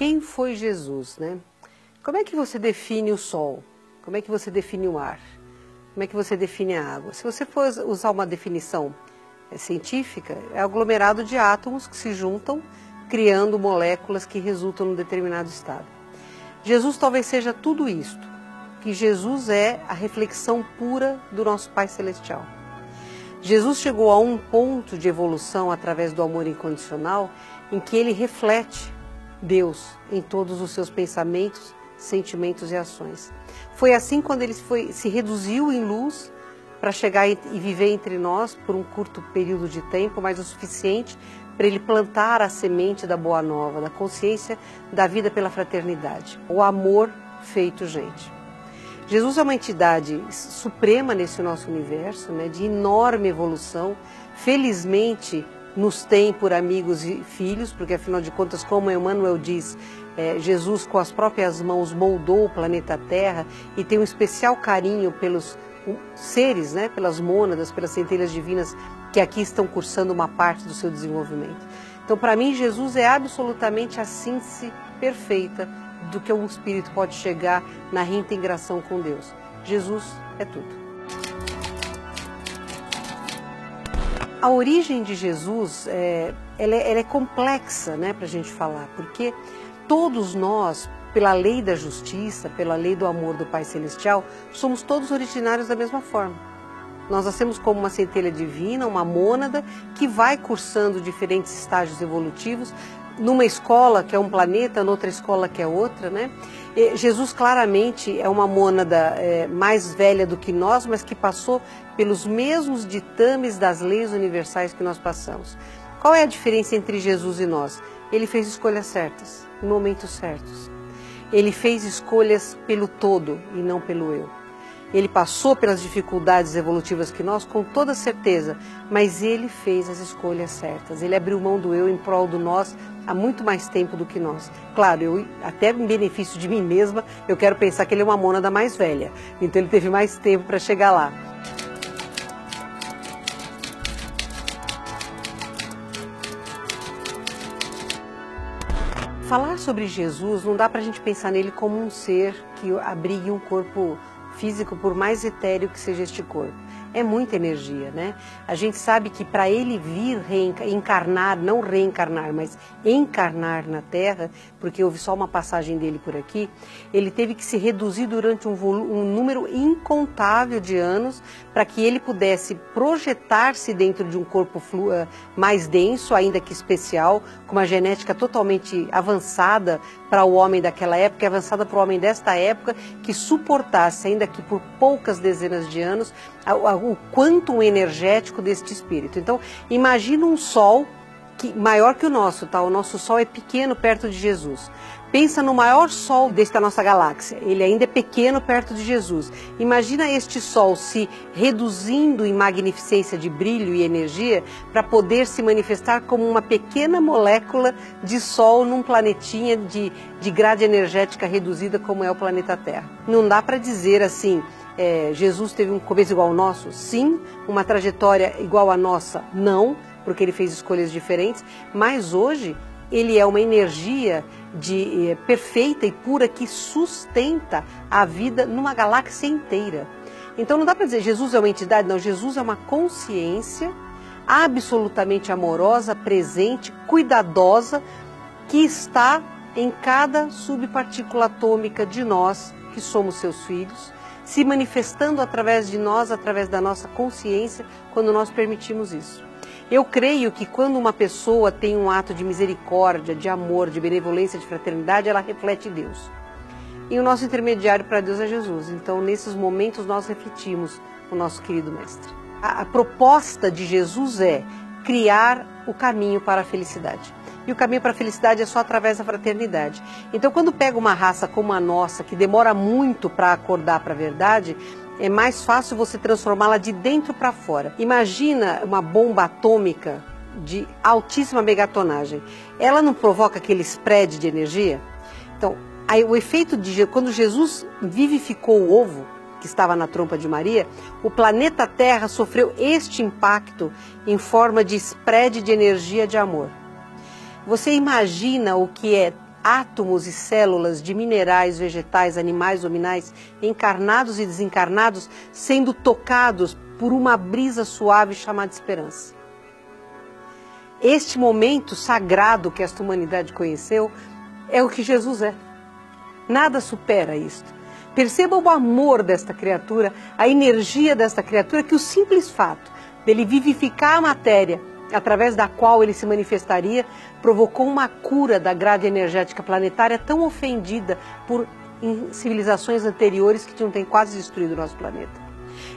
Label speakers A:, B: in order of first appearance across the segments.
A: Quem foi Jesus, né? Como é que você define o sol? Como é que você define o ar? Como é que você define a água? Se você for usar uma definição científica, é aglomerado de átomos que se juntam, criando moléculas que resultam num determinado estado. Jesus talvez seja tudo isto, que Jesus é a reflexão pura do nosso Pai Celestial. Jesus chegou a um ponto de evolução através do amor incondicional em que ele reflete Deus em todos os seus pensamentos, sentimentos e ações. Foi assim quando ele se reduziu em luz para chegar e viver entre nós por um curto período de tempo, mas o suficiente para ele plantar a semente da boa nova, da consciência da vida pela fraternidade, o amor feito gente. Jesus é uma entidade suprema nesse nosso universo, né, de enorme evolução. Felizmente nos tem por amigos e filhos, porque afinal de contas, como Emmanuel diz, Jesus com as próprias mãos moldou o planeta Terra e tem um especial carinho pelos seres, né, pelas mônadas, pelas centelhas divinas que aqui estão cursando uma parte do seu desenvolvimento. Então, para mim, Jesus é absolutamente a síntese perfeita do que um espírito pode chegar na reintegração com Deus. Jesus é tudo. A origem de Jesus ela é complexa, né, para a gente falar, porque todos nós, pela lei da justiça, pela lei do amor do Pai Celestial, somos todos originários da mesma forma. Nós nascemos como uma centelha divina, uma mônada, que vai cursando diferentes estágios evolutivos, numa escola que é um planeta, noutra escola que é outra, né? Jesus claramente é uma mônada mais velha do que nós, mas que passou pelos mesmos ditames das leis universais que nós passamos. Qual é a diferença entre Jesus e nós? Ele fez escolhas certas, em momentos certos. Ele fez escolhas pelo todo e não pelo eu. Ele passou pelas dificuldades evolutivas que nós, com toda certeza, mas ele fez as escolhas certas. Ele abriu mão do eu em prol do nós há muito mais tempo do que nós. Claro, eu, até em benefício de mim mesma, eu quero pensar que ele é uma mônada mais velha. Então ele teve mais tempo para chegar lá. Falar sobre Jesus não dá para a gente pensar nele como um ser que abrigue um corpo físico, por mais etéreo que seja este corpo. É muita energia, né? A gente sabe que para ele vir encarnar, não reencarnar, mas encarnar na Terra, porque houve só uma passagem dele por aqui, ele teve que se reduzir durante um número incontável de anos para que ele pudesse projetar-se dentro de um corpo mais denso, ainda que especial, com uma genética totalmente avançada para o homem daquela época, avançada para o homem desta época, que suportasse, ainda que por poucas dezenas de anos, o quantum energético deste espírito. Então, imagina um sol maior que o nosso, tá? O nosso sol é pequeno perto de Jesus. Pensa no maior sol desta nossa galáxia, ele ainda é pequeno perto de Jesus. Imagina este sol se reduzindo em magnificência de brilho e energia para poder se manifestar como uma pequena molécula de sol num planetinha de grade energética reduzida como é o planeta Terra. Não dá para dizer assim, Jesus teve um começo igual ao nosso? Sim. Uma trajetória igual à nossa? Não, porque ele fez escolhas diferentes, mas hoje ele é uma energia perfeita e pura que sustenta a vida numa galáxia inteira. Então não dá para dizer Jesus é uma entidade, não, Jesus é uma consciência absolutamente amorosa, presente, cuidadosa, que está em cada subpartícula atômica de nós, que somos seus filhos, se manifestando através de nós, através da nossa consciência, quando nós permitimos isso. Eu creio que quando uma pessoa tem um ato de misericórdia, de amor, de benevolência, de fraternidade, ela reflete Deus. E o nosso intermediário para Deus é Jesus. Então, nesses momentos, nós refletimos o nosso querido Mestre. A proposta de Jesus é criar o caminho para a felicidade. E o caminho para a felicidade é só através da fraternidade. Então, quando pega uma raça como a nossa, que demora muito para acordar para a verdade, é mais fácil você transformá-la de dentro para fora. Imagina uma bomba atômica de altíssima megatonagem. Ela não provoca aquele spread de energia? Então, aí, o efeito de quando Jesus vivificou o ovo, que estava na trompa de Maria, o planeta Terra sofreu este impacto em forma de spread de energia de amor. Você imagina o que é átomos e células de minerais, vegetais, animais, hominais, encarnados e desencarnados, sendo tocados por uma brisa suave chamada esperança. Este momento sagrado que esta humanidade conheceu é o que Jesus é. Nada supera isto. Perceba o amor desta criatura, a energia desta criatura, que o simples fato dele vivificar a matéria, através da qual ele se manifestaria, provocou uma cura da grade energética planetária tão ofendida por civilizações anteriores que tinham quase destruído o nosso planeta.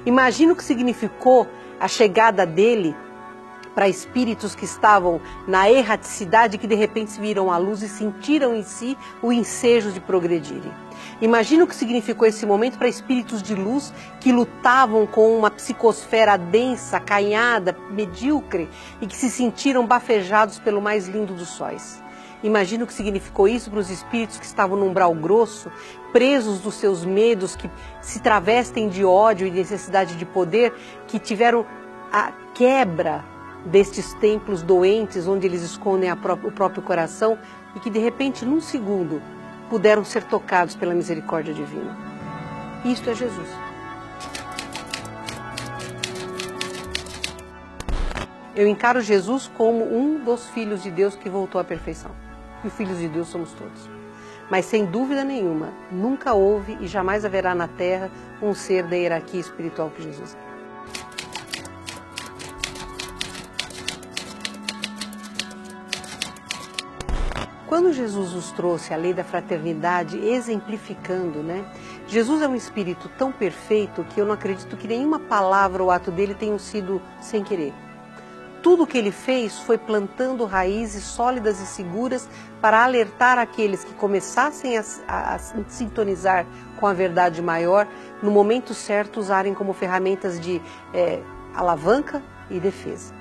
A: Imagina o que significou a chegada dele para espíritos que estavam na erraticidade, que de repente se viram à luz e sentiram em si o ensejo de progredirem. Imagina o que significou esse momento para espíritos de luz que lutavam com uma psicosfera densa, acanhada, medíocre e que se sentiram bafejados pelo mais lindo dos sóis. Imagina o que significou isso para os espíritos que estavam num umbral grosso, presos dos seus medos, que se travestem de ódio e necessidade de poder, que tiveram a quebra destes templos doentes, onde eles escondem o próprio coração e que de repente, num segundo, puderam ser tocados pela misericórdia divina. Isto é Jesus. Eu encaro Jesus como um dos filhos de Deus que voltou à perfeição. E filhos de Deus somos todos. Mas sem dúvida nenhuma, nunca houve e jamais haverá na Terra um ser da hierarquia espiritual que Jesus é. Quando Jesus nos trouxe a lei da fraternidade, exemplificando, né? Jesus é um espírito tão perfeito que eu não acredito que nenhuma palavra ou ato dele tenha sido sem querer. Tudo o que ele fez foi plantando raízes sólidas e seguras para alertar aqueles que começassem a sintonizar com a verdade maior, no momento certo usarem como ferramentas de alavanca e defesa.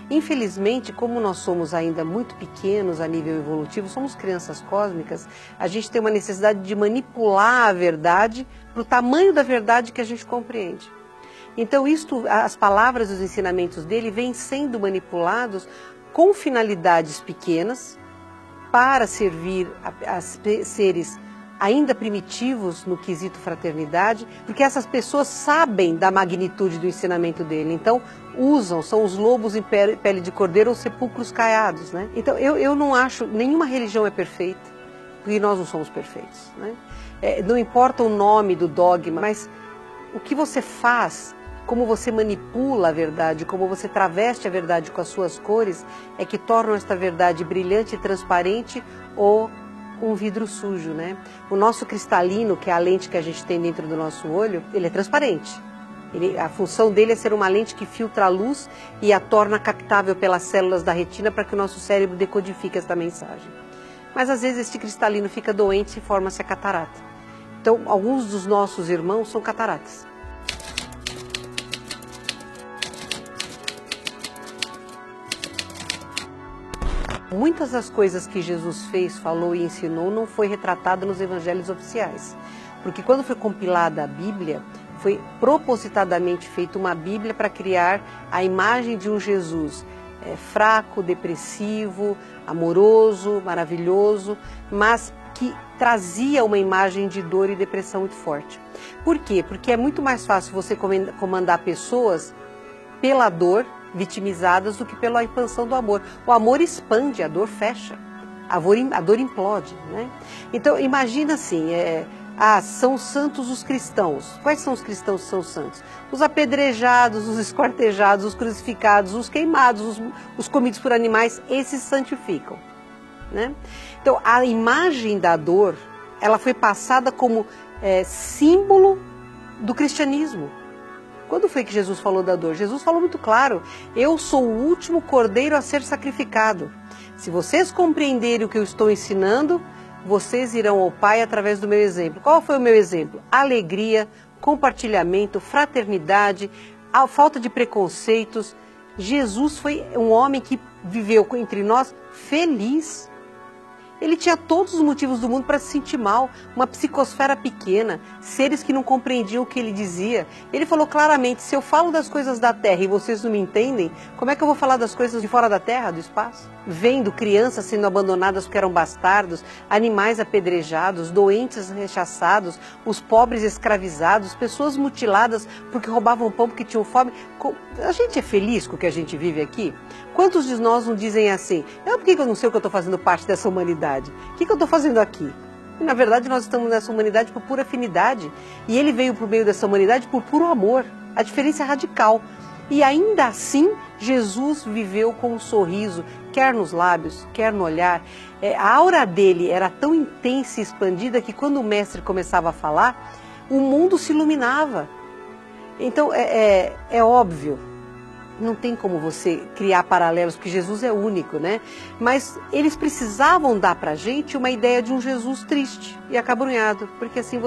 A: Infelizmente, como nós somos ainda muito pequenos a nível evolutivo, somos crianças cósmicas, a gente tem uma necessidade de manipular a verdade para o tamanho da verdade que a gente compreende. Então, as palavras e os ensinamentos dele vêm sendo manipulados com finalidades pequenas para servir a seres ainda primitivos no quesito fraternidade, porque essas pessoas sabem da magnitude do ensinamento dele, então são os lobos em pele de cordeiro ou sepulcros caiados, né? Então eu não acho, nenhuma religião é perfeita, porque nós não somos perfeitos, né? Não importa o nome do dogma, mas o que você faz, como você manipula a verdade, como você traveste a verdade com as suas cores, é que tornam esta verdade brilhante e transparente ou um vidro sujo, né? O nosso cristalino, que é a lente que a gente tem dentro do nosso olho, ele é transparente. A função dele é ser uma lente que filtra a luz e a torna captável pelas células da retina para que o nosso cérebro decodifique esta mensagem. Mas às vezes este cristalino fica doente e forma-se a catarata. Então, alguns dos nossos irmãos são cataratas. Muitas das coisas que Jesus fez, falou e ensinou não foi retratada nos evangelhos oficiais. Porque quando foi compilada a Bíblia, foi propositadamente feita uma Bíblia para criar a imagem de um Jesus fraco, depressivo, amoroso, maravilhoso, mas que trazia uma imagem de dor e depressão muito forte. Por quê? Porque é muito mais fácil você comandar pessoas pela dor, vitimizadas, do que pela expansão do amor. O amor expande, a dor fecha, a dor implode, né? Então imagina assim, são santos os cristãos. Quais são os cristãos que são santos? Os apedrejados, os esquartejados, os crucificados, os queimados, os comidos por animais, esses santificam, né? Então a imagem da dor, ela foi passada como símbolo do cristianismo. Quando foi que Jesus falou da dor? Jesus falou muito claro: eu sou o último cordeiro a ser sacrificado. Se vocês compreenderem o que eu estou ensinando, vocês irão ao Pai através do meu exemplo. Qual foi o meu exemplo? Alegria, compartilhamento, fraternidade, a falta de preconceitos. Jesus foi um homem que viveu entre nós feliz. Ele tinha todos os motivos do mundo para se sentir mal, uma psicosfera pequena, seres que não compreendiam o que ele dizia. Ele falou claramente, se eu falo das coisas da terra e vocês não me entendem, como é que eu vou falar das coisas de fora da terra, do espaço? Vendo crianças sendo abandonadas porque eram bastardos, animais apedrejados, doentes rechaçados, os pobres escravizados, pessoas mutiladas porque roubavam pão porque tinham fome. A gente é feliz com o que a gente vive aqui? Quantos de nós não dizem assim, por que eu não sei o que eu estou fazendo parte dessa humanidade? O que eu estou fazendo aqui? E, na verdade, nós estamos nessa humanidade por pura afinidade. E ele veio por meio dessa humanidade por puro amor. A diferença é radical. E ainda assim, Jesus viveu com um sorriso, quer nos lábios, quer no olhar. A aura dele era tão intensa e expandida que quando o mestre começava a falar, o mundo se iluminava. Então, é óbvio. Não tem como você criar paralelos, porque Jesus é único, né? Mas eles precisavam dar pra gente uma ideia de um Jesus triste e acabrunhado, porque assim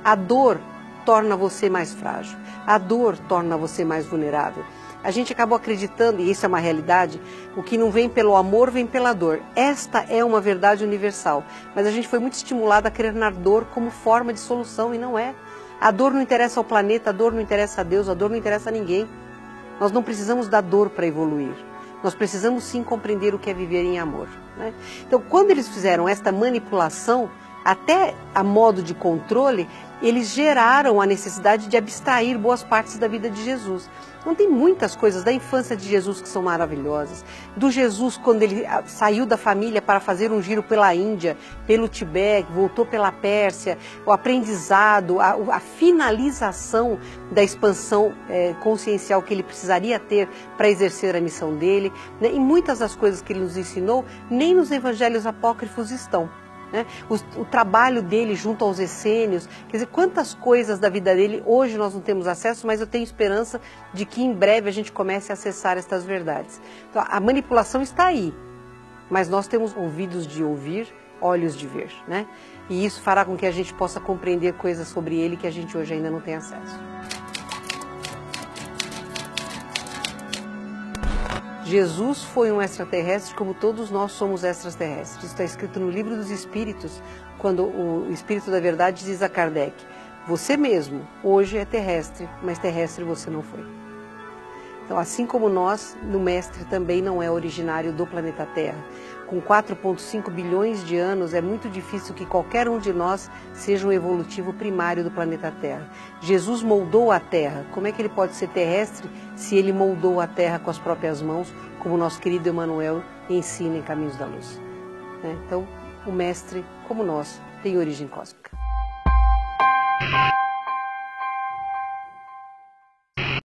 A: a dor torna você mais frágil, a dor torna você mais vulnerável. A gente acabou acreditando, e isso é uma realidade, o que não vem pelo amor vem pela dor. Esta é uma verdade universal, mas a gente foi muito estimulado a crer na dor como forma de solução, e não é. A dor não interessa ao planeta, a dor não interessa a Deus, a dor não interessa a ninguém. Nós não precisamos da dor para evoluir. Nós precisamos sim compreender o que é viver em amor, né? Então, quando eles fizeram esta manipulação, até a modo de controle, eles geraram a necessidade de abstrair boas partes da vida de Jesus. Não tem muitas coisas da infância de Jesus que são maravilhosas. Do Jesus quando ele saiu da família para fazer um giro pela Índia, pelo Tibete, voltou pela Pérsia, o aprendizado, a finalização da expansão consciencial que ele precisaria ter para exercer a missão dele, né? E muitas das coisas que ele nos ensinou, nem nos evangelhos apócrifos estão. Né? O trabalho dele junto aos essênios, quer dizer, quantas coisas da vida dele hoje nós não temos acesso, mas eu tenho esperança de que em breve a gente comece a acessar estas verdades. Então, a manipulação está aí, mas nós temos ouvidos de ouvir, olhos de ver, né? E isso fará com que a gente possa compreender coisas sobre ele que a gente hoje ainda não tem acesso. Jesus foi um extraterrestre como todos nós somos extraterrestres. Isso está escrito no Livro dos Espíritos, quando o Espírito da Verdade diz a Kardec, você mesmo hoje é terrestre, mas terrestre você não foi. Então, assim como nós, o Mestre também não é originário do planeta Terra. Com 4,5 bilhões de anos, é muito difícil que qualquer um de nós seja um evolutivo primário do planeta Terra. Jesus moldou a Terra. Como é que ele pode ser terrestre se ele moldou a Terra com as próprias mãos, como o nosso querido Emmanuel ensina em Caminhos da Luz? Então, o Mestre, como nós, tem origem cósmica.